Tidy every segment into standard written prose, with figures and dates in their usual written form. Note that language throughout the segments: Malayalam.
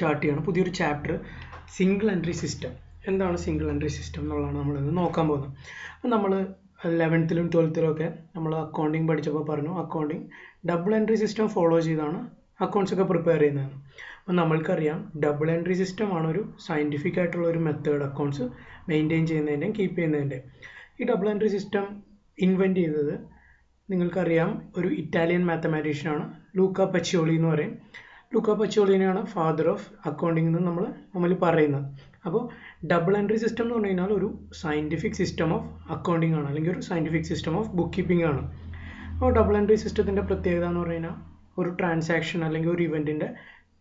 സ്റ്റാർട്ട് ചെയ്യണം. പുതിയൊരു ചാപ്റ്റർ സിംഗിൾ എൻട്രി സിസ്റ്റം. എന്താണ് സിംഗിൾ എൻട്രി സിസ്റ്റം എന്നുള്ളതാണ് നമ്മളിന്ന് നോക്കാൻ പോകുന്നത്. അപ്പോൾ നമ്മൾ 11th-ലും 12th-ലും ഒക്കെ നമ്മൾ അക്കൗണ്ടിങ് പഠിച്ചപ്പോൾ പറഞ്ഞു accounting double entry system follow ചെയ്താണ് അക്കൗണ്ട്സ് ഒക്കെ പ്രിപ്പയർ ചെയ്യുന്നത്. അപ്പോൾ നമ്മൾക്കറിയാം ഡബിൾ എൻട്രി സിസ്റ്റം ആണ് ഒരു സയൻറ്റിഫിക് ആയിട്ടുള്ള ഒരു മെത്തേഡ് അക്കൗണ്ട്സ് മെയിൻറ്റെയിൻ ചെയ്യുന്നതിൻ്റെയും കീപ്പ് ചെയ്യുന്നതിൻ്റെയും. ഈ ഡബിൾ എൻട്രി സിസ്റ്റം ഇൻവെൻറ്റ് ചെയ്തത് നിങ്ങൾക്കറിയാം ഒരു ഇറ്റാലിയൻ മാത്തമാറ്റീഷ്യനാണ്, ലൂക്ക പച്ചിയോളി എന്ന് പറയും. ലൂക്ക പച്ചിയോളിനെയാണ് ഫാദർ ഓഫ് അക്കൗണ്ടിങ് എന്ന് നമ്മൾ പറയുന്നത്. അപ്പോൾ ഡബിൾ എൻട്രി സിസ്റ്റം എന്ന് പറഞ്ഞു കഴിഞ്ഞാൽ ഒരു സയൻറ്റിഫിക് സിസ്റ്റം ഓഫ് അക്കൗണ്ടിങ് ആണ്, അല്ലെങ്കിൽ ഒരു scientific system of book keeping ആണ്. അപ്പോൾ ഡബിൾ എൻട്രി സിസ്റ്റത്തിൻ്റെ പ്രത്യേകത എന്ന് പറഞ്ഞു കഴിഞ്ഞാൽ ഒരു ട്രാൻസാക്ഷൻ അല്ലെങ്കിൽ ഒരു ഇവൻറ്റിൻ്റെ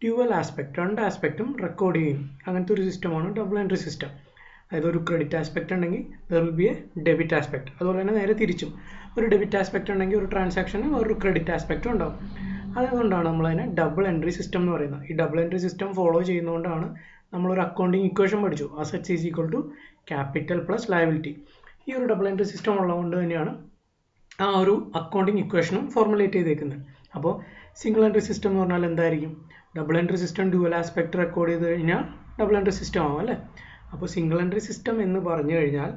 ഡ്യുവൽ ആസ്പെക്ട്, രണ്ട് ആസ്പെക്റ്റും റെക്കോർഡ് ചെയ്യും. അങ്ങനത്തെ ഒരു സിസ്റ്റമാണ് ഡബിൾ എൻട്രി സിസ്റ്റം. അതായത് ഒരു ക്രെഡിറ്റ് ആസ്പെക്ട് ഉണ്ടെങ്കിൽ there will be A debit aspect. അതുപോലെ തന്നെ നേരെ തിരിച്ചും ഒരു ഡെബിറ്റ് ആസ്പെക്ട് ഉണ്ടെങ്കിൽ ഒരു ട്രാൻസാക്ഷന് ഒരു ക്രെഡിറ്റ് ആസ്പെക്റ്റും ഉണ്ടാവും. അതുകൊണ്ടാണ് നമ്മളതിനെ ഡബിൾ എൻട്രി സിസ്റ്റം എന്ന് പറയുന്നത്. ഈ ഡബിൾ എൻട്രി സിസ്റ്റം ഫോളോ ചെയ്യുന്നതുകൊണ്ടാണ് നമ്മളൊരു അക്കൗണ്ടിങ് ഇക്വേഷൻ പഠിച്ചു, assets is equal to capital plus liability. ഈ ഒരു ഡബിൾ എൻട്രി സിസ്റ്റം ഉള്ളതുകൊണ്ട് തന്നെയാണ് ആ ഒരു അക്കൗണ്ടിങ് ഇക്വേഷനും ഫോർമുലേറ്റ് ചെയ്തേക്കുന്നത്. അപ്പോൾ സിംഗിൾ എൻട്രി സിസ്റ്റം എന്ന് പറഞ്ഞാൽ എന്തായിരിക്കും? Double entry system dual aspect record ചെയ്ത് കഴിഞ്ഞാൽ ഡബിൾ എൻട്രി സിസ്റ്റം ആവും അല്ലേ? അപ്പോൾ സിംഗിൾ എൻട്രി സിസ്റ്റം എന്ന് പറഞ്ഞു കഴിഞ്ഞാൽ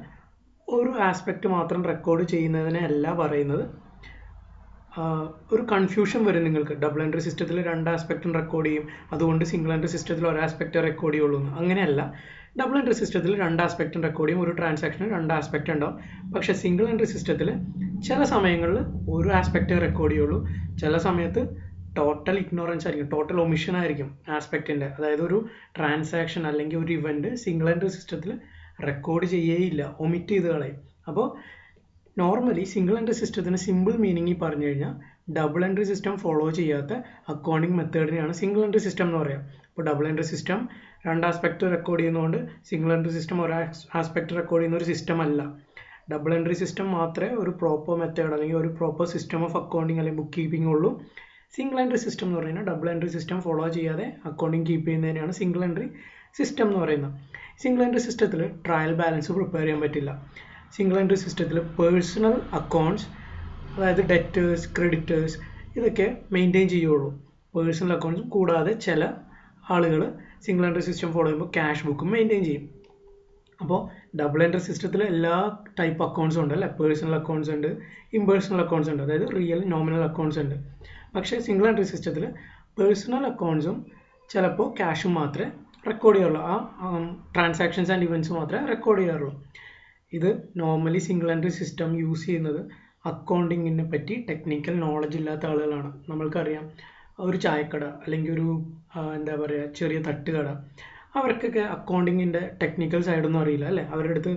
ഒരു ആസ്പെക്റ്റ് മാത്രം റെക്കോർഡ് ചെയ്യുന്നതിനല്ല പറയുന്നത്. ഒരു കൺഫ്യൂഷൻ വരും നിങ്ങൾക്ക്. ഡബിൾ എൻട്രി സിസ്റ്റത്തിൽ രണ്ട് ആസ്പെക്റ്റും റെക്കോർഡ് ചെയ്യും, അതുകൊണ്ട് സിംഗിൾ എൻട്രി സിസ്റ്റത്തിൽ ഒരു ആസ്പെക്റ്റ് റെക്കോർഡ് ചെയ്യുള്ളൂ എന്ന്. അങ്ങനെയല്ല, ഡബിൾ എൻട്രി സിസ്റ്റത്തിൽ രണ്ട് ആസ്പെക്റ്റും റെക്കോർഡ് ചെയ്യും, ഒരു ട്രാൻസാക്ഷന് രണ്ട് ആസ്പെക്റ്റ് ഉണ്ടാവും. പക്ഷേ സിംഗിൾ എൻട്രി സിസ്റ്റത്തിൽ ചില സമയങ്ങളിൽ ഒരു ആസ്പെക്റ്റ് റെക്കോർഡ് ചെയ്യുള്ളൂ, ചില സമയത്ത് ടോട്ടൽ ഇഗ്നോറൻസ് ആയിരിക്കും, ടോട്ടൽ ഒമിഷൻ ആയിരിക്കും ആസ്പെക്റ്റിൻ്റെ. അതായത് ഒരു ട്രാൻസാക്ഷൻ അല്ലെങ്കിൽ ഒരു ഇവൻറ്റ് സിംഗിൾ എൻട്രി സിസ്റ്റത്തിൽ റെക്കോർഡ് ചെയ്യേയില്ല, ഒമിറ്റ് ചെയ്ത് കളയും. അപ്പോൾ നോർമലി സിംഗിൾ എൻട്രി സിസ്റ്റത്തിന് സിമ്പിൾ മീനിങ് പറഞ്ഞു കഴിഞ്ഞാൽ ഡബിൾ എൻട്രി സിസ്റ്റം ഫോളോ ചെയ്യാത്ത അക്കൗണ്ടിങ് മെത്തേഡിനെയാണ് സിംഗിൾ എൻട്രി സിസ്റ്റം എന്ന് പറയുക. ഇപ്പോൾ ഡബിൾ എൻട്രി സിസ്റ്റം രണ്ട് ആസ്പെക്ട് റെക്കോർഡ് ചെയ്യുന്നതുകൊണ്ട് സിംഗിൾ എൻട്രി സിസ്റ്റം ഒരു ആസ്പെക്ട് റെക്കോർഡ് ചെയ്യുന്ന ഒരു സിസ്റ്റം അല്ല. ഡബിൾ എൻട്രി സിസ്റ്റം മാത്രമേ ഒരു പ്രോപ്പർ മെത്തേഡ് അല്ലെങ്കിൽ ഒരു പ്രോപ്പർ സിസ്റ്റം ഓഫ് അക്കൗണ്ടിങ് അല്ലെങ്കിൽ ബുക്ക് കീപ്പിംഗ് ഉള്ളൂ. സിംഗിൾ എൻട്രി സിസ്റ്റം എന്ന് പറയുന്നത് ഡബിൾ എൻട്രി സിസ്റ്റം ഫോളോ ചെയ്യാതെ അക്കൗണ്ടിങ് കീപ്പ് ചെയ്യുന്നതിനാണ് സിംഗിൾ എൻട്രി സിസ്റ്റം എന്ന് പറയുന്നത്. സിംഗിൾ എൻട്രി സിസ്റ്റത്തിൽ ട്രയൽ ബാലൻസ് പ്രിപ്പയർ ചെയ്യാൻ പറ്റില്ല. സിംഗിൾ എൻട്രി സിസ്റ്റത്തിൽ പേഴ്സണൽ അക്കൗണ്ട്സ്, അതായത് ഡെറ്റേഴ്സ്, ക്രെഡിറ്റേഴ്സ്, ഇതൊക്കെ മെയിൻറ്റെയിൻ ചെയ്യുള്ളൂ. പേഴ്സണൽ അക്കൗണ്ട്സും കൂടാതെ ചില ആളുകൾ സിംഗിൾ എൻട്രി സിസ്റ്റം ഫോളോ ചെയ്യുമ്പോൾ ക്യാഷ് ബുക്കും മെയിൻറ്റെയിൻ ചെയ്യും. അപ്പോൾ ഡബിൾ എൻട്രി സിസ്റ്റത്തിൽ എല്ലാ ടൈപ്പ് അക്കൗണ്ട്സും ഉണ്ട് അല്ലേ? പേഴ്സണൽ അക്കൗണ്ട്സ് ഉണ്ട്, ഇംപേഴ്സണൽ അക്കൗണ്ട്സ് ഉണ്ട്, അതായത് റിയൽ നോമിനൽ അക്കൗണ്ട്സ് ഉണ്ട്. പക്ഷേ സിംഗിൾ എൻട്രി സിസ്റ്റത്തിൽ പേഴ്സണൽ അക്കൗണ്ട്സും ചിലപ്പോൾ ക്യാഷും മാത്രമേ റെക്കോർഡ് ചെയ്യാറുള്ളൂ. ആ ട്രാൻസാക്ഷൻസ് ആൻഡ് ഇവൻറ്റ്സ് മാത്രമേ റെക്കോർഡ് ചെയ്യാറുള്ളൂ. ഇത് normally single entry system use ചെയ്യുന്നത് അക്കൗണ്ടിങ്ങിനെ പറ്റി ടെക്നിക്കൽ നോളജ് ഇല്ലാത്ത ആളുകളാണ്. നമ്മൾക്കറിയാം ഒരു ചായക്കട അല്ലെങ്കിൽ ഒരു എന്താ പറയുക ചെറിയ തട്ടുകട, അവർക്കൊക്കെ അക്കൗണ്ടിങ്ങിൻ്റെ ടെക്നിക്കൽ സൈഡൊന്നും അറിയില്ല അല്ലേ? അവരുടെ അടുത്ത്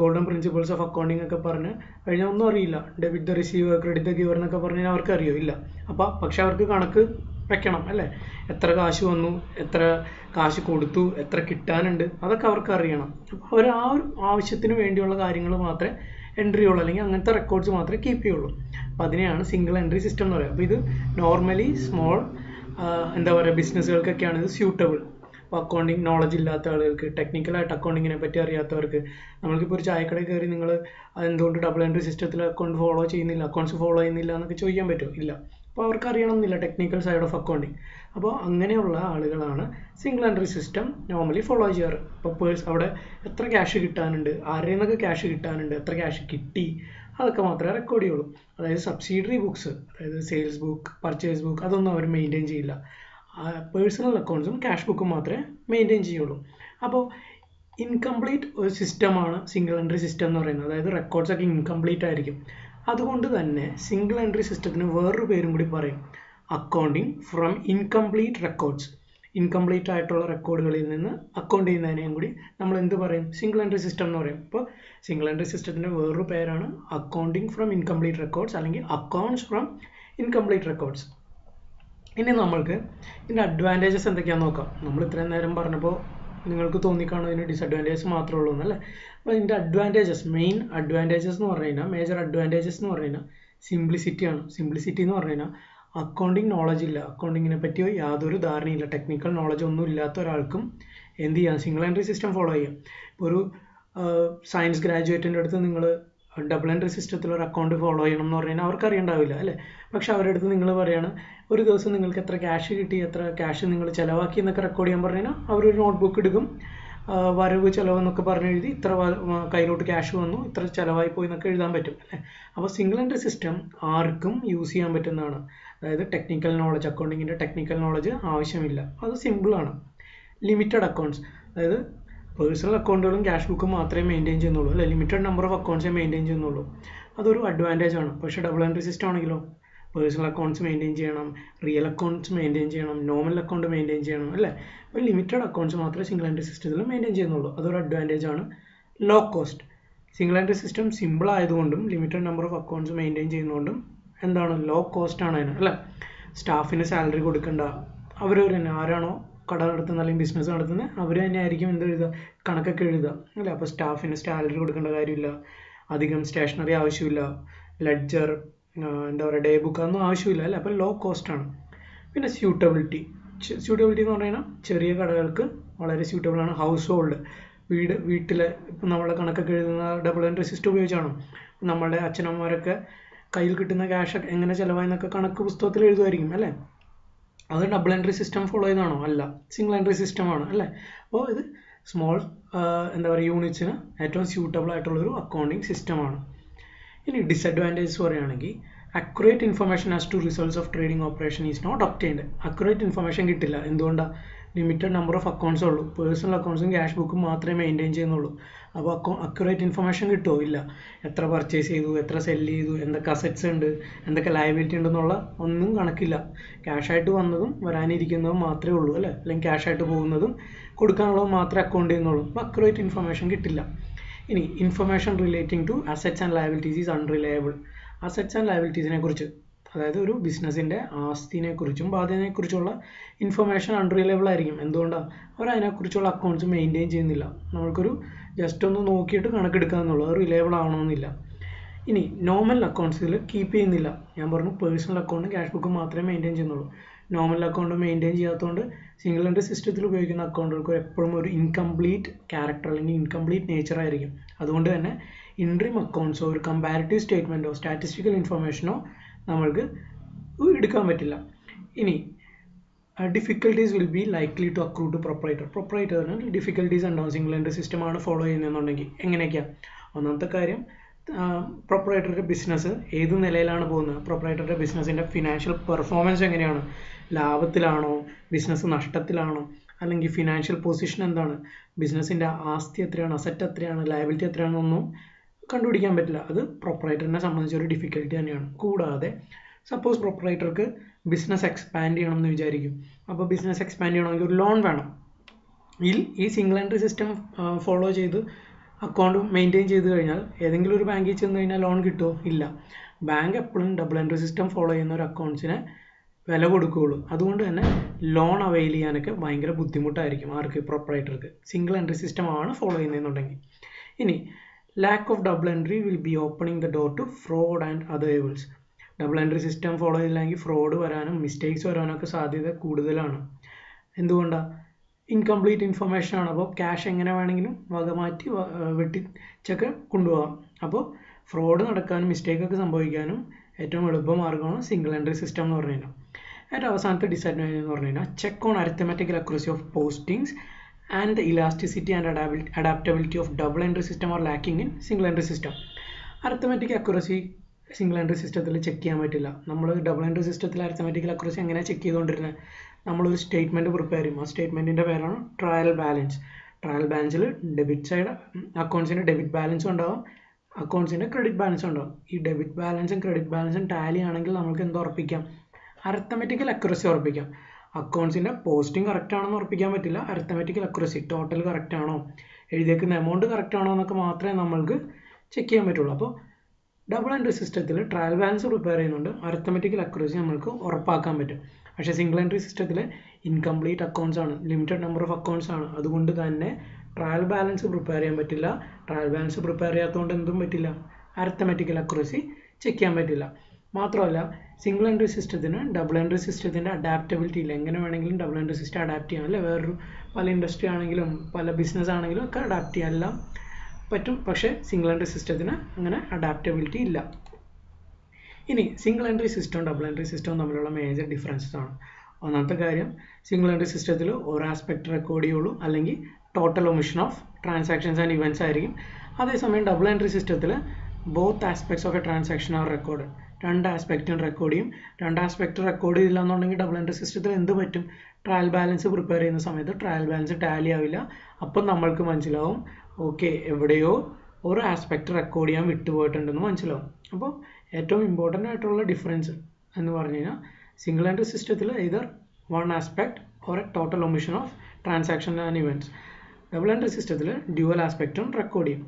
ഗോൾഡൻ പ്രിൻസിപ്പിൾസ് ഓഫ് അക്കൗണ്ടിങ് ഒക്കെ പറഞ്ഞ് കഴിഞ്ഞാൽ ഒന്നും അറിയില്ല. Debit the receiver, credit the giver എന്നൊക്കെ പറഞ്ഞാൽ അവർക്ക് അറിയോ? ഇല്ല. അപ്പോൾ പക്ഷെ അവർക്ക് കണക്ക് വെക്കണം അല്ലേ? എത്ര കാശ് വന്നു, എത്ര കാശ് കൊടുത്തു, എത്ര കിട്ടാനുണ്ട്, അതൊക്കെ അവർക്ക് അറിയണം. അപ്പോൾ അവർ ആ ഒരു ആവശ്യത്തിന് വേണ്ടിയുള്ള കാര്യങ്ങൾ മാത്രമേ എൻട്രി ചെയ്യുള്ളൂ, അല്ലെങ്കിൽ അങ്ങനത്തെ റെക്കോർഡ്സ് മാത്രമേ കീപ്പ് ചെയ്യുള്ളൂ. അപ്പോൾ അതിനെയാണ് സിംഗിൾ എൻട്രി സിസ്റ്റം എന്ന് പറയുക. അപ്പോൾ ഇത് നോർമലി സ്മോൾ എന്താ പറയുക ബിസിനസ്സുകൾക്കൊക്കെയാണ് ഇത് സ്യൂട്ടബിൾ. അപ്പോൾ അക്കൗണ്ടിങ് നോളജ് ഇല്ലാത്ത ആളുകൾക്ക്, ടെക്നിക്കലായിട്ട് അക്കൗണ്ടിങ്ങിനെ പറ്റി അറിയാത്തവർക്ക്, നമ്മൾക്കിപ്പോൾ ഒരു ചായക്കടയിൽ കയറി നിങ്ങൾ എന്തുകൊണ്ട് ഡബിൾ എൻട്രി സിസ്റ്റത്തിൽ അക്കൗണ്ട്സ് ഫോളോ ചെയ്യുന്നില്ല എന്നൊക്കെ ചോദിക്കാൻ പറ്റുമോ? ഇല്ല. അപ്പോൾ അവർക്ക് അറിയണമെന്നില്ല ടെക്നിക്കൽ സൈഡ് ഓഫ് അക്കൗണ്ടിങ്. അപ്പോൾ അങ്ങനെയുള്ള ആളുകളാണ് single entry system normally follow ചെയ്യാറ്. അപ്പോൾ അവിടെ എത്ര ക്യാഷ് കിട്ടാനുണ്ട്, ആരിൽ നിന്നൊക്കെ ക്യാഷ് കിട്ടാനുണ്ട്, എത്ര ക്യാഷ് കിട്ടി, അതൊക്കെ മാത്രമേ റെക്കോർഡ് ചെയ്യുള്ളൂ. അതായത് സബ്സിഡറി ബുക്സ്, അതായത് സെയിൽസ് ബുക്ക്, പർച്ചേസ് ബുക്ക്, അതൊന്നും അവർ മെയിൻറ്റെയിൻ ചെയ്യില്ല. പേഴ്സണൽ അക്കൗണ്ട്സും ക്യാഷ് ബുക്കും മാത്രമേ മെയിൻറ്റെയിൻ ചെയ്യുള്ളൂ. അപ്പോൾ ഇൻകംപ്ലീറ്റ് ഒരു സിസ്റ്റമാണ് സിംഗിൾ എൻട്രി സിസ്റ്റം എന്ന് പറയുന്നത്. അതായത് റെക്കോർഡ്സ് ഒക്കെ ഇൻകംപ്ലീറ്റ് ആയിരിക്കും. അതുകൊണ്ട് തന്നെ സിംഗിൾ എൻട്രി സിസ്റ്റത്തിന് വേറൊരു പേരും കൂടി പറയും, accounting from incomplete records. Incomplete ആയിട്ടുള്ള റെക്കോർഡുകളിൽ നിന്ന് അക്കൗണ്ട് ചെയ്യുന്നതിനെയും കൂടി നമ്മൾ എന്ത് പറയും? സിംഗിൾ എൻട്രി സിസ്റ്റം എന്ന് പറയും. അപ്പോൾ സിംഗിൾ എൻട്രി സിസ്റ്റത്തിൻ്റെ വേറൊരു പേരാണ് അക്കൗണ്ടിങ് ഫ്രം ഇൻകംപ്ലീറ്റ് റെക്കോർഡ്സ്, അല്ലെങ്കിൽ അക്കൗണ്ട്സ് ഫ്രം ഇൻകംപ്ലീറ്റ് റെക്കോർഡ്സ്. ഇനി നമ്മൾക്ക് ഇതിൻ്റെ അഡ്വാൻറ്റേജസ് എന്തൊക്കെയാണെന്ന് നോക്കാം. നമ്മൾ ഇത്രയും നേരം പറഞ്ഞപ്പോൾ നിങ്ങൾക്ക് തോന്നിക്കാണോ ഇതിന് ഡിസഡ്വാൻറ്റേജസ് മാത്രമേ ഉള്ളൂ എന്നല്ലേ? അപ്പോൾ ഇതിൻ്റെ അഡ്വാൻറ്റേജസ്, മെയിൻ അഡ്വാൻറ്റേജസ് എന്ന് പറഞ്ഞു കഴിഞ്ഞാൽ, മേജർ അഡ്വാൻറ്റേജസ് എന്ന് പറഞ്ഞു കഴിഞ്ഞാൽ സിംപ്ലിസിറ്റിയാണ്. സിംപ്ലിസിറ്റി എന്ന് പറഞ്ഞു കഴിഞ്ഞാൽ അക്കൗണ്ടിങ് നോളജ് ഇല്ല, അക്കൗണ്ടിങ്ങിനെ പറ്റിയോ യാതൊരു ധാരണയില്ല, ടെക്നിക്കൽ നോളജ് ഒന്നും ഇല്ലാത്ത ഒരാൾക്കും എന്ത് ചെയ്യാം? സിംഗിൾ എൻട്രി സിസ്റ്റം ഫോളോ ചെയ്യാം. ഇപ്പോൾ ഒരു സയൻസ് ഗ്രാജുവേറ്റിൻ്റെ അടുത്ത് നിങ്ങൾ ഡബിൾ എൻട്രി സിസ്റ്റത്തിൽ ഒരു അക്കൗണ്ട് ഫോളോ ചെയ്യണം എന്ന് പറഞ്ഞു കഴിഞ്ഞാൽ അവർക്ക് അറിയണ്ടാവില്ല അല്ലേ. പക്ഷെ അവരുടെ അടുത്ത് നിങ്ങൾ പറയാണ് ഒരു ദിവസം നിങ്ങൾക്ക് എത്ര ക്യാഷ് കിട്ടി, എത്ര ക്യാഷ് നിങ്ങൾ ചിലവാക്കി എന്നൊക്കെ റെക്കോർഡ് ചെയ്യാൻ പറഞ്ഞു കഴിഞ്ഞാൽ അവരൊരു നോട്ട്ബുക്ക് എടുക്കും, വരവ് ചിലവെന്നൊക്കെ പറഞ്ഞ് എഴുതി ഇത്ര കയ്യിലോട്ട് ക്യാഷ് വന്നു, ഇത്ര ചിലവായി പോയി എന്നൊക്കെ എഴുതാൻ പറ്റും അല്ലേ. അപ്പോൾ സിംഗിൾ എൻട്രി സിസ്റ്റം ആർക്കും യൂസ് ചെയ്യാൻ പറ്റുന്നതാണ്. അതായത് ടെക്നിക്കൽ നോളജ്, അക്കൗണ്ടിങ്ങിൻ്റെ ടെക്നിക്കൽ നോളജ് ആവശ്യമില്ല, അത് സിമ്പിളാണ്. ലിമിറ്റഡ് അക്കൗണ്ട്സ്, അതായത് പേഴ്സണൽ അക്കൗണ്ടുകളും ക്യാഷ് ബുക്കും മാത്രമേ മെയിൻറ്റെയിൻ ചെയ്യുന്നുള്ളൂ അല്ലെ, ലിമിറ്റഡ് നമ്പർ ഓഫ് അക്കൗണ്ട്സേ മെയിൻറ്റെയിൻ ചെയ്യുന്നുള്ളൂ. അതൊരു അഡ്വാൻറ്റേജ് ആണ്. പക്ഷേ ഡബിൾ എൻട്രി സിസ്റ്റം ആണെങ്കിലോ പേഴ്സണൽ അക്കൗണ്ട്സ് മെയിൻറ്റെയിൻ ചെയ്യണം, റിയൽ അക്കൗണ്ട്സ് മെയിൻറ്റെയിൻ ചെയ്യണം, നോർമൽ അക്കൗണ്ട് മെയിൻറ്റെയിൻ ചെയ്യണം അല്ലേ. അപ്പോൾ ലിമിറ്റഡ് അക്കൗണ്ട്സ് മാത്രമേ സിംഗിൾ എൻട്രി സിസ്റ്റത്തിൽ മെയിൻറ്റെയിൻ ചെയ്യുന്നുള്ളൂ. അതൊരു അഡ്വാൻറ്റേജ് ആണ്. Law cost, single entry system simple ആയതുകൊണ്ടും limited number of accounts maintain ചെയ്യുന്നതുകൊണ്ടും എന്താണ് ലോ കോസ്റ്റ് ആണ് അതിന് അല്ലേ. സ്റ്റാഫിന് സാലറി കൊടുക്കണ്ട, അവർ തന്നെ ആരാണോ കട നടത്തുന്നത് അല്ലെങ്കിൽ ബിസിനസ് നടത്തുന്നത് അവർ തന്നെ ആയിരിക്കും എന്ത് എഴുതുക, കണക്കൊക്കെ എഴുതുക അല്ലേ. അപ്പോൾ സ്റ്റാഫിന് സാലറി കൊടുക്കേണ്ട കാര്യമില്ല, അധികം സ്റ്റേഷനറി ആവശ്യമില്ല, ലെഡ്ജർ എന്താ പറയുക ഡേ ബുക്ക് ഒന്നും ആവശ്യമില്ല അല്ലേ. അപ്പോൾ ലോ കോസ്റ്റ് ആണ്. പിന്നെ സ്യൂട്ടബിലിറ്റി എന്ന് പറഞ്ഞു കഴിഞ്ഞാൽ ചെറിയ കടകൾക്ക് വളരെ സ്യൂട്ടബിൾ ആണ്. ഹൗസ് ഹോൾഡ്, വീട്ടിലെ ഇപ്പം നമ്മളെ കണക്കൊക്കെ എഴുതുന്ന ഡബിൾ എൻട്രി സിസ്റ്റം ഉപയോഗിച്ചാണ്. നമ്മളുടെ അച്ഛനമ്മമാരൊക്കെ കയ്യിൽ കിട്ടുന്ന ക്യാഷ് എങ്ങനെ ചിലവായെന്നൊക്കെ കണക്ക് പുസ്തകത്തിൽ എഴുതുമായിരിക്കും അല്ലേ. അത് ഡബിൾ എൻട്രി സിസ്റ്റം ഫോളോ ചെയ്താണോ? അല്ല, സിംഗിൾ എൻട്രി സിസ്റ്റമാണ് അല്ലേ. അപ്പോൾ ഇത് സ്മോൾ എന്താ പറയുക യൂണിറ്റ്സിന് ഏറ്റവും സ്യൂട്ടബിൾ ആയിട്ടുള്ളൊരു അക്കൗണ്ടിങ് സിസ്റ്റമാണ്. ഇനി ഡിസഡ്വാൻറ്റേജസ് പറയുകയാണെങ്കിൽ accurate information as to results of trading operation is not obtained. Accurate information കിട്ടില്ല. എന്തുകൊണ്ടാണ്? ലിമിറ്റഡ് നമ്പർ ഓഫ് അക്കൗണ്ട്സേ ഉള്ളൂ. പേഴ്സണൽ അക്കൗണ്ട്സും ക്യാഷ് ബുക്കും മാത്രമേ മെയിൻറ്റെയിൻ ചെയ്യുന്നുള്ളൂ. അപ്പോൾ അക്യുറേറ്റ് ഇൻഫർമേഷൻ കിട്ടുമോ? ഇല്ല. എത്ര പർച്ചേസ് ചെയ്തു, എത്ര സെല് ചെയ്തു, എന്തൊക്കെ അസറ്റ്സ് ഉണ്ട്, എന്തൊക്കെ ലയബിലിറ്റി ഉണ്ടെന്നുള്ള ഒന്നും കണക്കില്ല. ക്യാഷായിട്ട് വന്നതും വരാനിരിക്കുന്നതും മാത്രമേ ഉള്ളൂ അല്ലേ. അല്ലെങ്കിൽ ക്യാഷായിട്ട് പോകുന്നതും കൊടുക്കാനുള്ളതും മാത്രമേ അക്കൗണ്ട് ചെയ്യുന്നുള്ളൂ. അപ്പോൾ അക്യുറേറ്റ് ഇൻഫർമേഷൻ കിട്ടില്ല. ഇനി information relating to assets and liabilities is unreliable. Assets and ലയബിലിറ്റീസിനെ കുറിച്ച്, അതായത് ഒരു ബിസിനസ്സിൻ്റെ ആസ്തിനെ കുറിച്ചും ബാധ്യതയെക്കുറിച്ചുള്ള ഇൻഫർമേഷൻ അൺറിലയബിൾ ആയിരിക്കും. എന്തുകൊണ്ടാണ്? അവർ അതിനെക്കുറിച്ചുള്ള അക്കൗണ്ട്സ് മെയിൻറ്റെയിൻ ചെയ്യുന്നില്ല. നമ്മൾക്കൊരു ജസ്റ്റ് ഒന്ന് നോക്കിയിട്ട് കണക്കെടുക്കാമെന്നുള്ളൂ, അത് റിലയബിൾ ആവണമെന്നില്ല. ഇനി നോർമൽ അക്കൗണ്ട്സിൽ കീപ്പ് ചെയ്യുന്നില്ല. ഞാൻ പറഞ്ഞു പേഴ്സണൽ അക്കൗണ്ടും ക്യാഷ് ബുക്കും മാത്രമേ മെയിൻറ്റെയിൻ ചെയ്യുന്നുള്ളൂ. നോർമൽ അക്കൗണ്ട് മെയിൻറ്റെയിൻ ചെയ്യാത്തതുകൊണ്ട് സിംഗിൾ എൻട്രി സിസ്റ്റത്തിൽ ഉപയോഗിക്കുന്ന അക്കൗണ്ടുകൾക്ക് എപ്പോഴും ഒരു ഇൻകംപ്ലീറ്റ് ക്യാരക്ടർ അല്ലെങ്കിൽ ഇൻകംപ്ലീറ്റ് നേച്ചർ ആയിരിക്കും. അതുകൊണ്ട് തന്നെ ഇൻട്രീം അക്കൗണ്ട്സോ ഒരു കമ്പാരിറ്റീവ് സ്റ്റേറ്റ്മെൻറ്റോ സ്റ്റാറ്റിസ്റ്റിക്കൽ ഇൻഫർമേഷനോ നമ്മൾക്ക് എടുക്കാൻ പറ്റില്ല. ഇനി difficulties will be likely to accrue to പ്രൊപ്പറേറ്ററിന് ഡിഫിക്കൽട്ടീസ് ഉണ്ടാവും സിംഗിൾ എൻട്രി സിസ്റ്റമാണ് ഫോളോ ചെയ്യുന്നതെന്നുണ്ടെങ്കിൽ. എങ്ങനെയൊക്കെയാണ്? ഒന്നാമത്തെ കാര്യം, പ്രൊപ്പറേറ്ററുടെ ബിസിനസ് ഏത് നിലയിലാണ് പോകുന്നത്, പ്രൊപ്പറേറ്ററുടെ ബിസിനസ്സിൻ്റെ ഫിനാൻഷ്യൽ പെർഫോമൻസ് എങ്ങനെയാണ്, ലാഭത്തിലാണോ, ബിസിനസ് നഷ്ടത്തിലാണോ, അല്ലെങ്കിൽ ഫിനാൻഷ്യൽ പൊസിഷൻ എന്താണ്, ബിസിനസ്സിൻ്റെ ആസ്തി എത്രയാണ്, അസറ്റ് എത്രയാണ്, ലയബിലിറ്റി എത്രയാണെന്നൊന്നും കണ്ടുപിടിക്കാൻ പറ്റില്ല. അത് പ്രൊപ്പറേറ്ററിനെ സംബന്ധിച്ചൊരു ഡിഫിക്കൽട്ടി തന്നെയാണ്. കൂടാതെ സപ്പോസ് പ്രൊപ്പറേറ്റർക്ക് ബിസിനസ് എക്സ്പാൻഡ് ചെയ്യണം എന്ന് വിചാരിക്കും. അപ്പോൾ ബിസിനസ് എക്സ്പാൻഡ് ചെയ്യണമെങ്കിൽ ഒരു ലോൺ വേണം. ഈ സിംഗിൾ എൻട്രി സിസ്റ്റം ഫോളോ ചെയ്ത് അക്കൗണ്ട് മെയിൻറ്റെയിൻ ചെയ്ത് കഴിഞ്ഞാൽ ഏതെങ്കിലും ഒരു ബാങ്കിൽ ചെന്ന് കഴിഞ്ഞാൽ ലോൺ കിട്ടുമോ? ഇല്ല. ബാങ്ക് എപ്പോഴും ഡബിൾ എൻട്രി സിസ്റ്റം ഫോളോ ചെയ്യുന്ന ഒരു അക്കൗണ്ട്സിനെ വില കൊടുക്കുകയുള്ളൂ. അതുകൊണ്ട് തന്നെ ലോൺ അവൈൽ ചെയ്യാനൊക്കെ ഭയങ്കര ബുദ്ധിമുട്ടായിരിക്കും ആർക്ക്? പ്രൊപ്പറേറ്റർക്ക്. സിംഗിൾ എൻട്രി സിസ്റ്റം ആണ് ഫോളോ ചെയ്യുന്നതെന്നുണ്ടെങ്കിൽ. ഇനി lack of double entry will be opening the door to fraud and other evils. Double entry system follow ചെയ്തില്ലെങ്കിൽ ഫ്രോഡ് വരാനും മിസ്റ്റേക്സ് വരാനൊക്കെ സാധ്യത കൂടുതലാണ്. എന്തുകൊണ്ടാണ്? ഇൻകംപ്ലീറ്റ് ഇൻഫർമേഷൻ ആണ്. അപ്പോൾ ക്യാഷ് എങ്ങനെ വേണമെങ്കിലും വകമാറ്റി വെട്ടിച്ചൊക്കെ കൊണ്ടുപോകാം. അപ്പോൾ ഫ്രോഡ് നടക്കാനും മിസ്റ്റേക്കൊക്കെ സംഭവിക്കാനും ഏറ്റവും എളുപ്പമാർഗ്ഗമാണ് സിംഗിൾ എൻട്രി സിസ്റ്റം എന്ന് പറഞ്ഞു കഴിഞ്ഞാൽ. ഏറ്റവും അവസാനത്തെ ഡിസഡ്വാൻറ്റേജ് എന്ന് പറഞ്ഞു കഴിഞ്ഞാൽ check on arithmetical accuracy of postings and the elasticity and adaptability of double entry system are lacking in single entry system. Arithmetic accuracy single entry സിസ്റ്റത്തിൽ ചെക്ക് ചെയ്യാൻ പറ്റില്ല. നമ്മൾ ഡബിൾ എൻട്രി സിസ്റ്റത്തിൽ അരിത്തമെറ്റിക്കൽ അക്യുറസി എങ്ങനെയാണ് ചെക്ക് ചെയ്തുകൊണ്ടിരുന്നത്? നമ്മളൊരു സ്റ്റേറ്റ്മെൻറ്റ് പ്രിപ്പയർ ചെയ്യും. ആ സ്റ്റേറ്റ്മെൻറ്റിൻ്റെ പേരാണ് ട്രയൽ ബാലൻസ്. ട്രയൽ ബാലൻസിൽ ഡെബിറ്റ് സൈഡ് അക്കൗണ്ട്സിൻ്റെ ഡെബിറ്റ് ബാലൻസും ഉണ്ടാവും, അക്കൗണ്ട്സിൻ്റെ ക്രെഡിറ്റ് ബാലൻസും ഉണ്ടാവും. ഈ ഡെബിറ്റ് ബാലൻസും ക്രെഡിറ്റ് ബാലൻസും ടാലി ആണെങ്കിൽ നമുക്ക് എന്ത് ഉറപ്പിക്കാം? അരിത്തമെറ്റിക്കൽ അക്യുറസി ഉറപ്പിക്കാം. അക്കൗണ്ട്സിൻ്റെ പോസ്റ്റിംഗ് കറക്റ്റ് ആണെന്ന് ഉറപ്പിക്കാൻ പറ്റില്ല. അരിത്തമെറ്റിക്കൽ അക്യുറസി, ടോട്ടൽ കറക്റ്റ് ആണോ, എഴുതിയേക്കുന്ന എമൗണ്ട് കറക്റ്റ് ആണോ എന്നൊക്കെ മാത്രമേ നമ്മൾക്ക് ചെക്ക് ചെയ്യാൻ പറ്റുള്ളൂ. അപ്പോൾ ഡബിൾ എൻട്രി സിസ്റ്റത്തിൽ ട്രയൽ ബാലൻസ് പ്രിപ്പയർ ചെയ്യുന്നുണ്ട്, അരിത്തമെറ്റിക്കൽ അക്യുറസി നമുക്ക് ഉറപ്പാക്കാൻ പറ്റും. പക്ഷേ സിംഗിൾ എൻട്രി സിസ്റ്റത്തിൽ ഇൻകംപ്ലീറ്റ് അക്കൗണ്ട്സ് ആണ്, ലിമിറ്റഡ് നമ്പർ ഓഫ് അക്കൗണ്ട്സ് ആണ്. അതുകൊണ്ട് തന്നെ ട്രയൽ ബാലൻസ് പ്രിപ്പയർ ചെയ്യാൻ പറ്റില്ല. ട്രയൽ ബാലൻസ് പ്രിപ്പയർ ചെയ്യാത്തതുകൊണ്ട് എന്തും പറ്റില്ല, അരിത്തമെറ്റിക്കൽ അക്യുറസി ചെക്ക് ചെയ്യാൻ പറ്റില്ല. മാത്രമല്ല സിംഗിൾ എൻട്രി സിസ്റ്റത്തിന് ഡബിൾ എൻട്രി സിസ്റ്റത്തിൻ്റെ അഡാപ്റ്റബിലിറ്റി ഇല്ല. എങ്ങനെ വേണമെങ്കിലും ഡബിൾ എൻട്രി സിസ്റ്റം അഡാപ്റ്റ് ചെയ്യാം അല്ലേ. വേറൊരു പല ഇൻഡസ്ട്രി ആണെങ്കിലും പല ബിസിനസ് ആണെങ്കിലും ഒക്കെ അഡാപ്റ്റ് ചെയ്യാം. എല്ലാം പറ്റും, പക്ഷേ സിംഗിൾ എൻട്രി സിസ്റ്റത്തിന് അങ്ങനെ അഡാപ്റ്റബിലിറ്റി ഇല്ല. ഇനി സിംഗിൾ എൻട്രി സിസ്റ്റവും ഡബിൾ എൻട്രി സിസ്റ്റവും തമ്മിലുള്ള മേജർ ഡിഫറൻസസ് ആണ്. ഒന്നാമത്തെ കാര്യം, സിംഗിൾ എൻട്രി സിസ്റ്റത്തിൽ ഒരു ആസ്പെക്ട് റെക്കോർഡ് ചെയ്യുള്ളൂ, അല്ലെങ്കിൽ total omission of transactions and events ആയിരിക്കും. അതേസമയം ഡബിൾ എൻട്രി സിസ്റ്റത്തിൽ both aspects of a transaction are record. രണ്ട് ആസ്പെക്റ്റും റെക്കോർഡ് ചെയ്യും. രണ്ട് ആസ്പെക്ട് റെക്കോർഡ് ചെയ്തില്ല എന്നുണ്ടെങ്കിൽ ഡബിൾ എൻട്രി സിസ്റ്റത്തിൽ എന്ത് പറ്റും? ട്രയൽ ബാലൻസ് പ്രിപ്പയർ ചെയ്യുന്ന സമയത്ത് ട്രയൽ ബാലൻസ് ടാലി ആവില്ല. അപ്പം നമ്മൾക്ക് മനസ്സിലാവും ഓക്കെ എവിടെയോ ഒരു ആസ്പെക്ട് റെക്കോർഡ് ചെയ്യാൻ വിട്ടുപോയിട്ടുണ്ടെന്ന് മനസ്സിലാവും. അപ്പോൾ ഏറ്റവും ഇമ്പോർട്ടൻ്റ് ആയിട്ടുള്ള ഡിഫറൻസ് എന്ന് പറഞ്ഞു കഴിഞ്ഞാൽ സിംഗിൾ എൻട്രി സിസ്റ്റത്തിൽ either one aspect or a total omission of transaction and events. Double entry സിസ്റ്റത്തിൽ ഡ്യുവൽ ആസ്പെക്റ്റും റെക്കോർഡ് ചെയ്യും.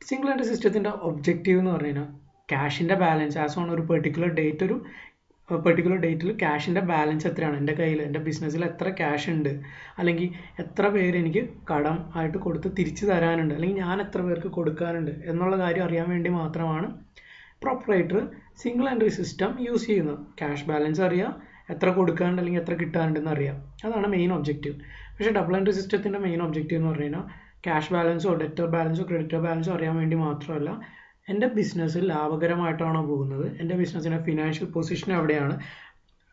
സിംഗിൾ എൻട്രി സിസ്റ്റത്തിൻ്റെ ഒബ്ജക്റ്റീവ് എന്ന് പറഞ്ഞു കഴിഞ്ഞാൽ ക്യാഷിൻ്റെ ബാലൻസ് ആസ് ഓൺ ഒരു പെർട്ടിക്കുലർ ഡേറ്റിൽ ക്യാഷിൻ്റെ ബാലൻസ് എത്രയാണ്, എൻ്റെ കയ്യിൽ എൻ്റെ ബിസിനസ്സിൽ എത്ര ക്യാഷ് ഉണ്ട്, അല്ലെങ്കിൽ എത്ര പേര് എനിക്ക് കടം ആയിട്ട് കൊടുത്ത് തിരിച്ചു തരാനുണ്ട്, അല്ലെങ്കിൽ ഞാൻ എത്ര പേർക്ക് കൊടുക്കാനുണ്ട് എന്നുള്ള കാര്യം അറിയാൻ വേണ്ടി മാത്രമാണ് proprietor single entry system use ചെയ്യുന്നത്. ക്യാഷ് ബാലൻസ് അറിയാം, എത്ര കൊടുക്കാനുണ്ട് അല്ലെങ്കിൽ എത്ര കിട്ടാനുണ്ടെന്ന് അറിയാം. അതാണ് മെയിൻ ഒബ്ജക്റ്റീവ്. പക്ഷേ ഡബിൾ എൻട്രി സിസ്റ്റത്തിൻ്റെ മെയിൻ ഒബ്ജക്റ്റീവ് എന്ന് പറഞ്ഞു കഴിഞ്ഞാൽ ക്യാഷ് ബാലൻസോ ഡെറ്റർ ബാലൻസോ ക്രെഡിറ്റർ ബാലൻസോ അറിയാൻ വേണ്ടി മാത്രമല്ല, എൻ്റെ ബിസിനസ് ലാഭകരമായിട്ടാണോ പോകുന്നത്, എൻ്റെ ബിസിനസ്സിൻ്റെ ഫിനാൻഷ്യൽ പൊസിഷൻ എവിടെയാണ്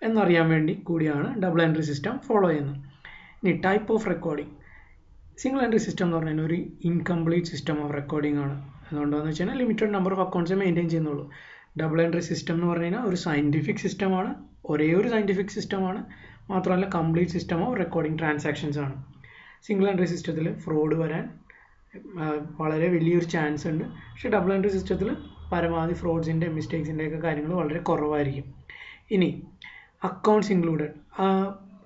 എന്നറിയാൻ വേണ്ടി കൂടിയാണ് ഡബിൾ എൻട്രി സിസ്റ്റം ഫോളോ ചെയ്യുന്നത്. ഇനി type of recording. Single entry system എന്ന് പറഞ്ഞാൽ ഒരു ഇൻകംപ്ലീറ്റ് സിസ്റ്റം ഓഫ് റെക്കോർഡിംഗ് ആണ്. അതുകൊണ്ടാണെന്ന് വെച്ച് കഴിഞ്ഞാൽ ലിമിറ്റഡ് നമ്പർ ഓഫ് അക്കൗണ്ട്സേ മെയിൻറ്റെയിൻ ചെയ്യുന്നുള്ളൂ. ഡബിൾ എൻട്രി സിസ്റ്റം എന്ന് പറഞ്ഞു കഴിഞ്ഞാൽ ഒരു സയൻറ്റിഫിക് സിസ്റ്റമാണ്, ഒരേ ഒരു സയൻറ്റിഫിക് സിസ്റ്റമാണ്, മാത്രമല്ല complete system of recording transactions ആണ്. സിംഗിൾ എൻട്രി സിസ്റ്റത്തിൽ ഫ്രോഡ് വരാൻ വളരെ വലിയൊരു ചാൻസ് ഉണ്ട്. പക്ഷേ ഡബിൾ എൻട്രി സിസ്റ്റത്തിൽ പരമാവധി ഫ്രോഡ്സിൻ്റെ മിസ്റ്റേക്സിൻ്റെ ഒക്കെ കാര്യങ്ങൾ വളരെ കുറവായിരിക്കും. ഇനി അക്കൗണ്ട്സ് ഇൻക്ലൂഡഡ്.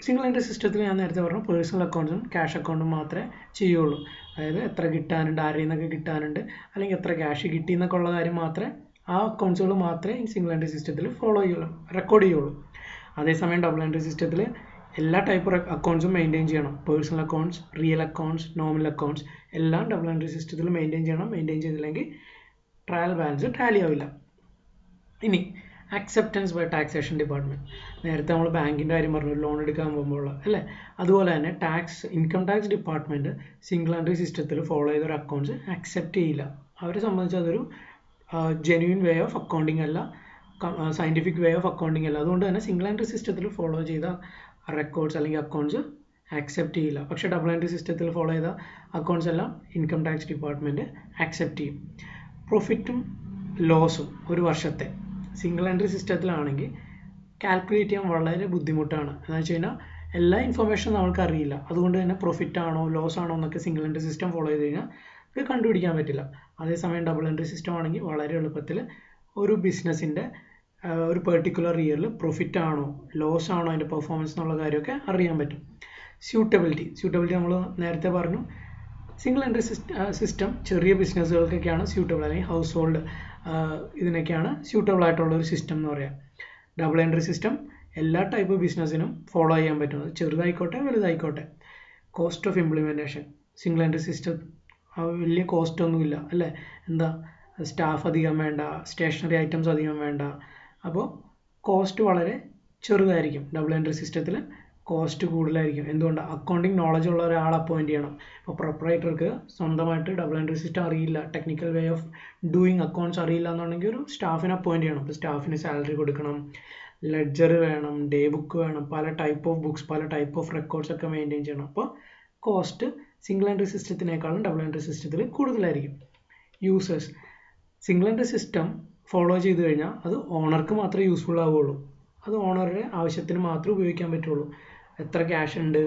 സിംഗിൾ എൻട്രി സിസ്റ്റത്തിൽ ഞാൻ നേരത്തെ പറഞ്ഞു പേഴ്സണൽ അക്കൗണ്ട്സും ക്യാഷ് അക്കൗണ്ടും മാത്രമേ ചെയ്യുള്ളൂ. അതായത് എത്ര കിട്ടാനുണ്ട്, ആരിൽ നിന്നൊക്കെ കിട്ടാനുണ്ട്, അല്ലെങ്കിൽ എത്ര ക്യാഷ് കിട്ടി എന്നൊക്കെ ഉള്ള കാര്യം മാത്രമേ ആ അക്കൗണ്ട്സുകൾ മാത്രമേ ഈ സിംഗിൾ എൻട്രി സിസ്റ്റത്തിൽ റെക്കോർഡ് ചെയ്യുള്ളൂ. അതേസമയം ഡബിൾ എൻട്രി സിസ്റ്റത്തിൽ എല്ലാ ടൈപ്പ് അക്കൗണ്ട്സും മെയിൻറ്റെയിൻ ചെയ്യണം. Personal accounts, real accounts, nominal accounts എല്ലാം ഡബിൾ എൻട്രി സിസ്റ്റത്തിൽ മെയിൻറ്റെയിൻ ചെയ്യണം. മെയിൻറ്റെയിൻ ചെയ്തില്ലെങ്കിൽ ട്രയൽ ബാലൻസ് ടാലി ആവില്ല. ഇനി അക്സെപ്റ്റൻസ് ബൈ ടാക്സേഷൻ ഡിപ്പാർട്ട്മെൻറ്റ്. നേരത്തെ നമ്മൾ ബാങ്കിൻ്റെ കാര്യം പറഞ്ഞു, ലോൺ എടുക്കാൻ പോകുമ്പോൾ അല്ലേ, അതുപോലെ തന്നെ income tax department single entry സിസ്റ്റത്തിൽ ഫോളോ ചെയ്തൊരു അക്കൗണ്ട്സ് അക്സെപ്റ്റ് ചെയ്യില്ല. അവരെ സംബന്ധിച്ച് അതൊരു ജെന്യൂൻ വേ ഓഫ് അക്കൗണ്ടിങ് അല്ല, സയൻറ്റിഫിക് വേ ഓഫ് അക്കൗണ്ടിങ് അല്ല. അതുകൊണ്ട് തന്നെ സിംഗിൾ എൻട്രി സിസ്റ്റത്തിൽ ഫോളോ ചെയ്ത റെക്കോർഡ്സ് അല്ലെങ്കിൽ അക്കൗണ്ട്സ് ആക്സെപ്റ്റ് ചെയ്യില്ല. പക്ഷേ ഡബിൾ എൻട്രി സിസ്റ്റത്തിൽ ഫോളോ ചെയ്ത അക്കൗണ്ട്സ് എല്ലാം ഇൻകം ടാക്സ് ഡിപ്പാർട്ട്മെൻറ്റ് ആക്സെപ്റ്റ് ചെയ്യും. പ്രോഫിറ്റും ലോസും ഒരു വർഷത്തെ സിംഗിൾ എൻട്രി സിസ്റ്റത്തിലാണെങ്കിൽ കാൽക്കുലേറ്റ് ചെയ്യാൻ വളരെ ബുദ്ധിമുട്ടാണ്. എന്ന് വെച്ച് കഴിഞ്ഞാൽ എല്ലാ ഇൻഫർമേഷനും നമ്മൾക്ക് അറിയില്ല. അതുകൊണ്ട് തന്നെ പ്രോഫിറ്റ് ആണോ ലോസ് ആണോ എന്നൊക്കെ സിംഗിൾ എൻട്രി സിസ്റ്റം ഫോളോ ചെയ്ത് കഴിഞ്ഞാൽ ഇത് കണ്ടുപിടിക്കാൻ പറ്റില്ല. അതേസമയം ഡബിൾ എൻട്രി സിസ്റ്റം ആണെങ്കിൽ വളരെ എളുപ്പത്തിൽ ഒരു ബിസിനസ്സിൻ്റെ ഒരു പെർട്ടിക്കുലർ ഇയറിൽ പ്രോഫിറ്റ് ആണോ ലോസ് ആണോ അതിൻ്റെ പെർഫോമൻസ് എന്നുള്ള കാര്യമൊക്കെ അറിയാൻ പറ്റും. സ്യൂട്ടബിലിറ്റി നമ്മൾ നേരത്തെ പറഞ്ഞു. സിംഗിൾ എൻട്രി സിസ്റ്റം ചെറിയ ബിസിനസ്സുകൾക്കൊക്കെയാണ് സ്യൂട്ടബിൾ, അല്ലെങ്കിൽ ഹൗസ് ഹോൾഡ് ഇതിനൊക്കെയാണ് സ്യൂട്ടബിൾ ആയിട്ടുള്ള ഒരു സിസ്റ്റം എന്ന് പറയാം. ഡബിൾ എൻട്രി സിസ്റ്റം എല്ലാ ടൈപ്പ് ബിസിനസ്സിനും ഫോളോ ചെയ്യാൻ പറ്റും, ചെറുതായിക്കോട്ടെ വലുതായിക്കോട്ടെ. Cost of implementation. Single entry system വലിയ കോസ്റ്റ് ഒന്നുമില്ല അല്ലേ, എന്താ സ്റ്റാഫ് അധികം വേണ്ട, സ്റ്റേഷനറി ഐറ്റംസ് അധികം വേണ്ട. അപ്പോൾ കോസ്റ്റ് വളരെ ചെറുതായിരിക്കും. ഡബിൾ എൻട്രി സിസ്റ്റത്തിൽ കോസ്റ്റ് കൂടുതലായിരിക്കും. എന്തുകൊണ്ട്? അക്കൗണ്ടിങ് നോളജ് ഉള്ള ഒരാൾ അപ്പോയിൻറ്റ് ചെയ്യണം. ഇപ്പോൾ പ്രൊപ്പറേറ്റർക്ക് സ്വന്തമായിട്ട് ഡബിൾ എൻട്രി സിസ്റ്റം അറിയില്ല, technical way of doing accounts അറിയില്ല എന്നുണ്ടെങ്കിൽ ഒരു സ്റ്റാഫിനെ അപ്പോയിൻറ്റ് ചെയ്യണം. അപ്പോൾ സ്റ്റാഫിന് സാലറി കൊടുക്കണം, ലെഡ്ജർ വേണം, ഡേ ബുക്ക് വേണം, പല ടൈപ്പ് ഓഫ് ബുക്സ്, പല ടൈപ്പ് ഓഫ് റെക്കോർഡ്സ് ഒക്കെ മെയിൻറ്റെയിൻ ചെയ്യണം. അപ്പോൾ കോസ്റ്റ് സിംഗിൾ എൻട്രി സിസ്റ്റത്തിനേക്കാളും ഡബിൾ എൻട്രി സിസ്റ്റത്തിൽ കൂടുതലായിരിക്കും. Users. Single entry system follow ചെയ്ത് കഴിഞ്ഞാൽ അത് ഓണർക്ക് മാത്രമേ യൂസ്ഫുൾ ആവുകയുള്ളൂ. അത് ഓണറുടെ ആവശ്യത്തിന് മാത്രമേ ഉപയോഗിക്കാൻ പറ്റുള്ളൂ. എത്ര ക്യാഷ് ഉണ്ട്,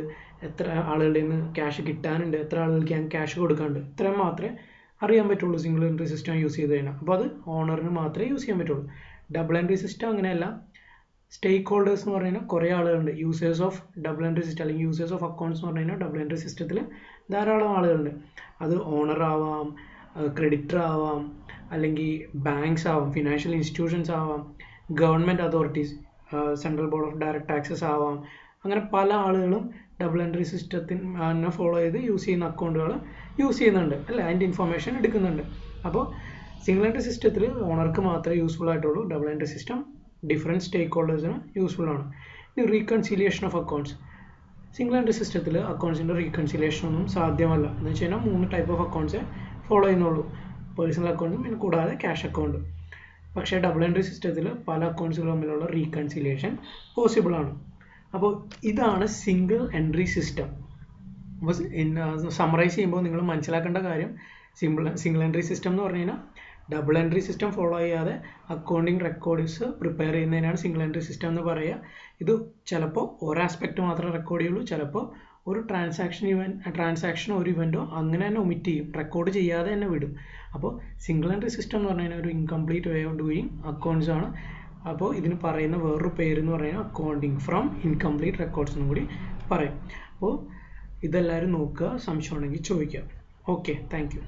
എത്ര ആളുകളുടെ നിന്ന് ക്യാഷ് കിട്ടാനുണ്ട്, എത്ര ആളുകൾക്ക് ഞാൻ ക്യാഷ് കൊടുക്കാനുണ്ട്, ഇത്രയും മാത്രമേ അറിയാൻ പറ്റുള്ളൂ സിംഗിൾ എൻട്രി സിസ്റ്റം യൂസ് ചെയ്ത് കഴിഞ്ഞാൽ. അപ്പോൾ അത് ഓണറിന് മാത്രമേ യൂസ് ചെയ്യാൻ പറ്റുള്ളൂ. ഡബിൾ എൻട്രി സിസ്റ്റം അങ്ങനെയല്ല. സ്റ്റേക്ക് ഹോൾഡേഴ്സ് എന്ന് പറഞ്ഞു കഴിഞ്ഞാൽ കുറേ ആളുകളുണ്ട്. Users of double entry system അല്ലെങ്കിൽ യൂസേഴ്സ് ഓഫ് അക്കൗണ്ട്സ് എന്ന് പറഞ്ഞു കഴിഞ്ഞാൽ ഡബിൾ എൻട്രി സിസ്റ്റത്തിൽ ധാരാളം ആളുകളുണ്ട്. അത് ഓണർ ആവാം, ക്രെഡിറ്റർ ആവാം, അല്ലെങ്കിൽ ബാങ്ക്സ് ആവാം, ഫിനാൻഷ്യൽ ഇൻസ്റ്റിറ്റ്യൂഷൻസ് ആവാം, government authorities, central board of direct taxes ആവാം. അങ്ങനെ പല ആളുകളും ഡബിൾ എൻട്രി സിസ്റ്റത്തിനെ ഫോളോ ചെയ്ത് യൂസ് ചെയ്യുന്ന അക്കൗണ്ടുകൾ യൂസ് ചെയ്യുന്നുണ്ട് അല്ലേ, അതിൻ്റെ ഇൻഫർമേഷൻ എടുക്കുന്നുണ്ട്. അപ്പോൾ സിംഗിൾ എൻട്രി സിസ്റ്റത്തിൽ ഓണർക്ക് മാത്രമേ യൂസ്ഫുൾ ആയിട്ടുള്ളൂ. ഡബിൾ എൻട്രി സിസ്റ്റം ഡിഫറെൻറ്റ് സ്റ്റേക്ക് ഹോൾഡേഴ്സിന് യൂസ്ഫുൾ ആണ്. ഇനി reconciliation of accounts. Single entry സിസ്റ്റത്തിൽ അക്കൗണ്ട്സിൻ്റെ റീകൺസിലിയേഷൻ ഒന്നും സാധ്യമല്ല. എന്ന് വെച്ച് കഴിഞ്ഞാൽ 3 ടൈപ്പ് ഓഫ് അക്കൗണ്ട്സേ ഫോളോ ചെയ്യുന്നുള്ളൂ, പേഴ്സണൽ അക്കൗണ്ടും പിന്നെ കൂടാതെ ക്യാഷ് അക്കൗണ്ട്. പക്ഷേ ഡബിൾ എൻട്രി സിസ്റ്റത്തിൽ പല അക്കൗണ്ട്സുകൾ തമ്മിലുള്ള റീകൺസിലിയേഷൻ പോസിബിൾ ആണ്. അപ്പോൾ ഇതാണ് സിംഗിൾ എൻട്രി സിസ്റ്റം. അപ്പോൾ സമ്മറൈസ് ചെയ്യുമ്പോൾ നിങ്ങൾ മനസ്സിലാക്കേണ്ട കാര്യം, സിംഗിൾ എൻട്രി സിസ്റ്റം എന്ന് പറഞ്ഞു കഴിഞ്ഞാൽ ഡബിൾ എൻട്രി സിസ്റ്റം ഫോളോ ചെയ്യാതെ അക്കൗണ്ടിങ് റെക്കോർഡ്സ് പ്രിപ്പയർ ചെയ്യുന്നതിനാണ് സിംഗിൾ എൻട്രി സിസ്റ്റം എന്ന് പറയുക. ഇത് ചിലപ്പോൾ ഒരു ആസ്പെക്ട് മാത്രമേ റെക്കോർഡ് ചെയ്യുള്ളൂ, ചിലപ്പോൾ ഒരു ട്രാൻസാക്ഷനോ ഒരു ഇവൻറ്റോ അങ്ങനെ തന്നെ ഒമിറ്റ് ചെയ്യും, റെക്കോർഡ് ചെയ്യാതെ തന്നെ വിടും. അപ്പോൾ സിംഗിൾ എൻട്രി സിസ്റ്റം എന്ന് പറഞ്ഞു കഴിഞ്ഞാൽ ഒരു incomplete way of doing accounts ആണ്. അപ്പോൾ ഇതിന് പറയുന്ന വേറൊരു പേര് എന്ന് പറയുന്നത് അക്കൗണ്ടിങ് ഫ്രം ഇൻകംപ്ലീറ്റ് റെക്കോർഡ്സ് എന്നും കൂടി പറയും. അപ്പോൾ ഇതെല്ലാവരും നോക്കുക, സംശയം ഉണ്ടെങ്കിൽ ചോദിക്കുക. Okay, thank you.